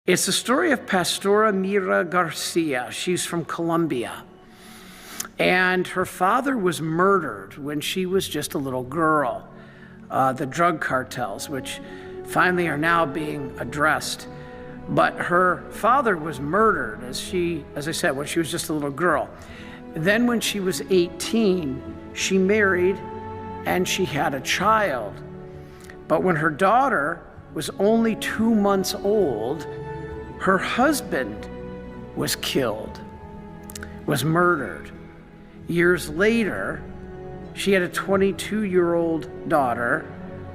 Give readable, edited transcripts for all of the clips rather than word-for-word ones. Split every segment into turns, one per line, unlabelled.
It's the story of Pastora Mira Garcia. She's from Colombia. And her father was murdered when she was just a little girl. The drug cartels, which finally are now being addressed. But her father was murdered, as I said, when she was just a little girl. Then when she was 18, she married and she had a child. But when her daughter was only 2 months old, her husband was killed, was murdered. Years later, she had a 22-year-old daughter,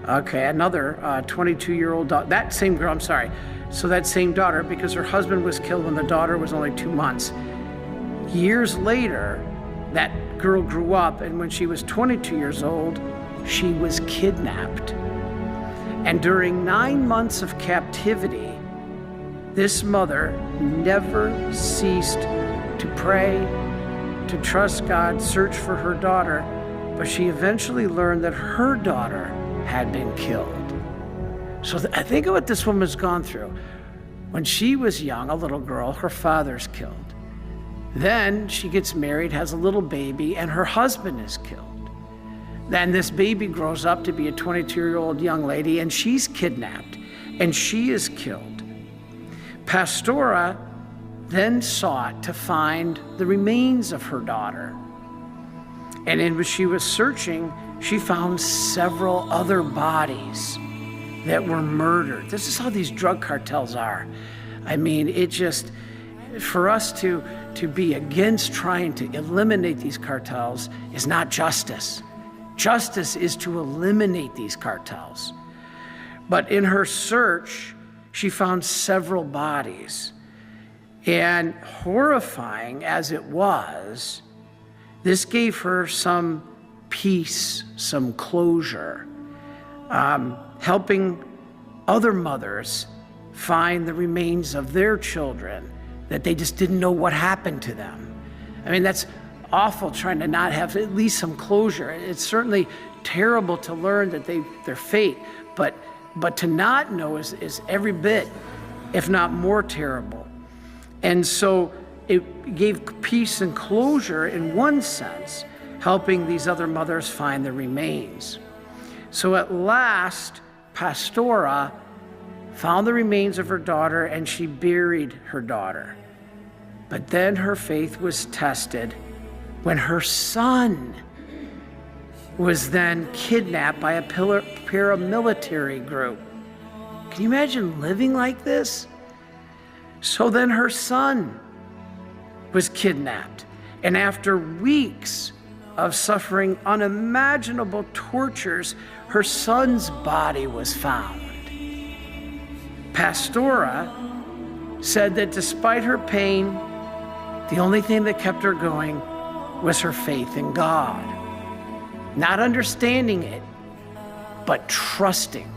another 22-year-old daughter, that same girl, I'm sorry. So that same daughter, because her husband was killed when the daughter was only 2 months. Years later, that girl grew up, and when she was 22 years old, she was kidnapped. And during 9 months of captivity, this mother never ceased to pray, to trust God, search for her daughter, but she eventually learned that her daughter had been killed. So I think of what this woman's gone through. When she was young, a little girl, her father's killed. Then she gets married, has a little baby, and her husband is killed. Then this baby grows up to be a 22-year-old young lady, and she's kidnapped, and she is killed. Pastora then sought to find the remains of her daughter. And when she was searching, she found several other bodies that were murdered. This is how these drug cartels are. I mean, it just, for us to be against trying to eliminate these cartels is not justice. Justice is to eliminate these cartels. But in her search, she found several bodies. And horrifying as it was, this gave her some peace, some closure, helping other mothers find the remains of their children that they just didn't know what happened to them. I mean, that's awful, trying to not have at least some closure. It's certainly terrible to learn that their fate, but to not know is every bit, if not more terrible. And so it gave peace and closure in one sense, helping these other mothers find the remains. So at last, Pastora found the remains of her daughter and she buried her daughter. But then her faith was tested when her son was then kidnapped by a paramilitary group. Can you imagine living like this? So then her son was kidnapped. And after weeks of suffering unimaginable tortures, her son's body was found. Pastora said that despite her pain, the only thing that kept her going was her faith in God. Not understanding it, but trusting.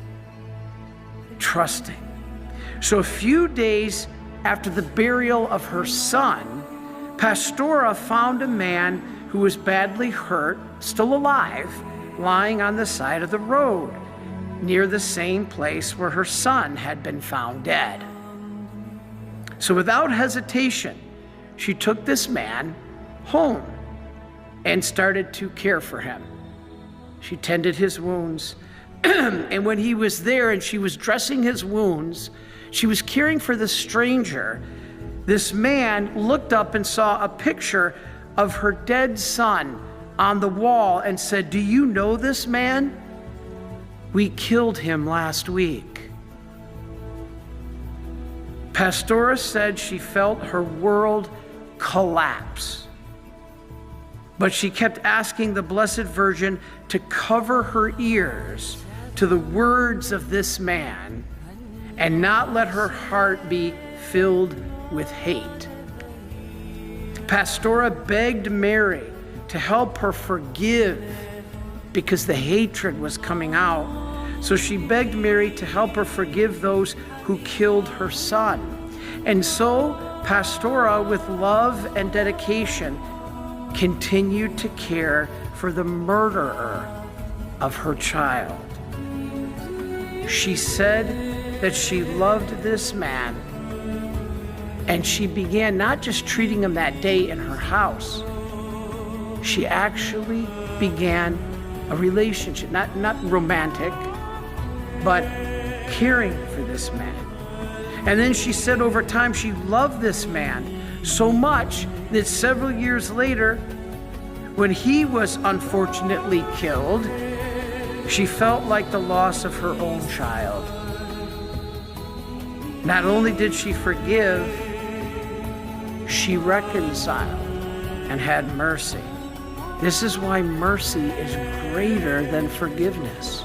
So a few days after the burial of her son, Pastora found a man who was badly hurt, still alive, lying on the side of the road, near the same place where her son had been found dead. So without hesitation, she took this man home and started to care for him. She tended his wounds. And when he was there and she was dressing his wounds, she was caring for the stranger. This man looked up and saw a picture of her dead son on the wall and said, "Do you know this man? We killed him last week." Pastora said she felt her world collapse. But she kept asking the Blessed Virgin to cover her ears to the words of this man and not let her heart be filled with hate. Pastora begged Mary to help her forgive because the hatred was coming out. So she begged Mary to help her forgive those who killed her son. And so Pastora, with love and dedication, continued to care for the murderer of her child. She said that she loved this man And she began not just treating him that day in her house, she actually began a relationship, not romantic, but caring for this man. And then she said over time she loved this man so much that several years later, when he was unfortunately killed, she felt like the loss of her own child. Not only did she forgive, she reconciled and had mercy. This is why mercy is greater than forgiveness.